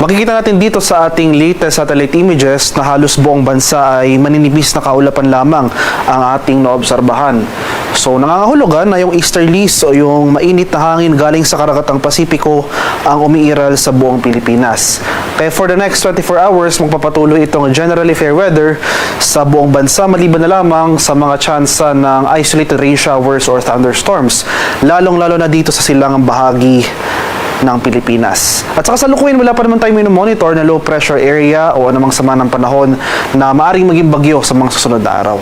Makikita natin dito sa ating latest satellite images na halos buong bansa ay maninipis na kaulapan lamang ang ating naobserbahan. So nangangahulugan na yung easterlies o yung mainit na hangin galing sa karagatang Pasipiko ang umiiral sa buong Pilipinas. Kaya for the next 24 hours, magpapatuloy itong generally fair weather sa buong bansa maliban na lamang sa mga tsansa ng isolated rain showers or thunderstorms, lalong-lalo na dito sa silangang bahagi ng Pilipinas. At sa kasalukuyan, wala pa naman tayo monitor na low pressure area o anumang sama ng panahon na maaaring maging bagyo sa mga susunod na araw.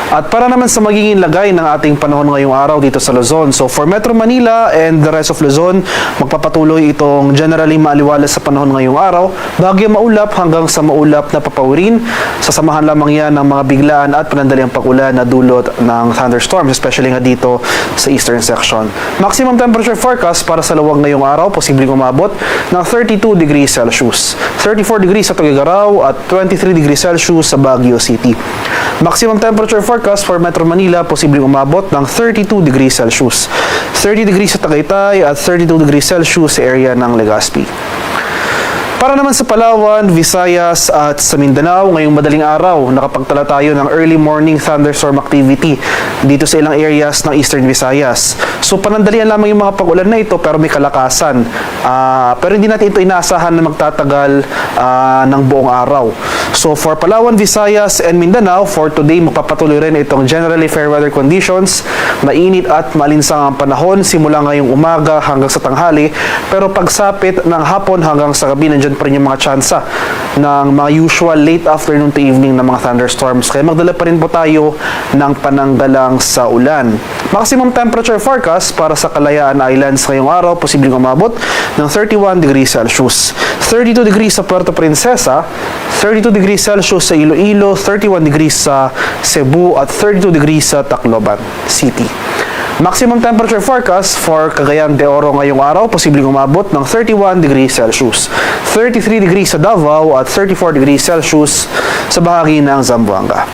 At para naman sa magiging lagay ng ating panahon ngayong araw dito sa Luzon. So for Metro Manila and the rest of Luzon, magpapatuloy itong generally maaliwalas sa panahon ngayong araw. Bagyo maulap hanggang sa maulap na papawirin. Sasamahan lamang yan ng mga biglaan at panandaliang pag-ulan na dulot ng thunderstorms, especially nga dito sa eastern section. Maximum temperature forecast para sa luwag ngayong araw, posibleng umabot ng 32 degrees Celsius. 34 degrees sa Tuguegarao at 23 degrees Celsius sa Baguio City. Maximum temperature forecast for Metro Manila, posibleng umabot ng 32 degrees Celsius. 30 degrees sa Tagaytay at 32 degrees Celsius sa area ng Legazpi. Para naman sa Palawan, Visayas at sa Mindanao, ngayong madaling araw, nakapagtala tayo ng early morning thunderstorm activity dito sa ilang areas ng Eastern Visayas. So panandalian lamang yung mga pag-ulan na ito pero may kalakasan. Pero hindi natin ito inaasahan na magtatagal ng buong araw. So for Palawan, Visayas and Mindanao, for today magpapatuloy rin itong generally fair weather conditions. Mainit at malinsang ang panahon simula ngayong umaga hanggang sa tanghali. Pero pagsapit ng hapon hanggang sa gabi, nandiyan pa rin yung mga tsansa ng mga usual late afternoon to evening na mga thunderstorms. Kaya magdala pa rin po tayo ng pananggalang sa ulan. Maximum temperature forecast para sa Kalayaan Islands ngayong araw, posibleng umabot ng 31 degrees Celsius. 32 degrees sa Puerto Princesa, 32 degrees Celsius sa Iloilo, 31 degrees sa Cebu at 32 degrees sa Tacloban City. Maximum temperature forecast for Cagayan de Oro ngayong araw, posibleng umabot ng 31 degrees Celsius. 33 degrees sa Davao at 34 degrees Celsius sa bahagi ng Zamboanga.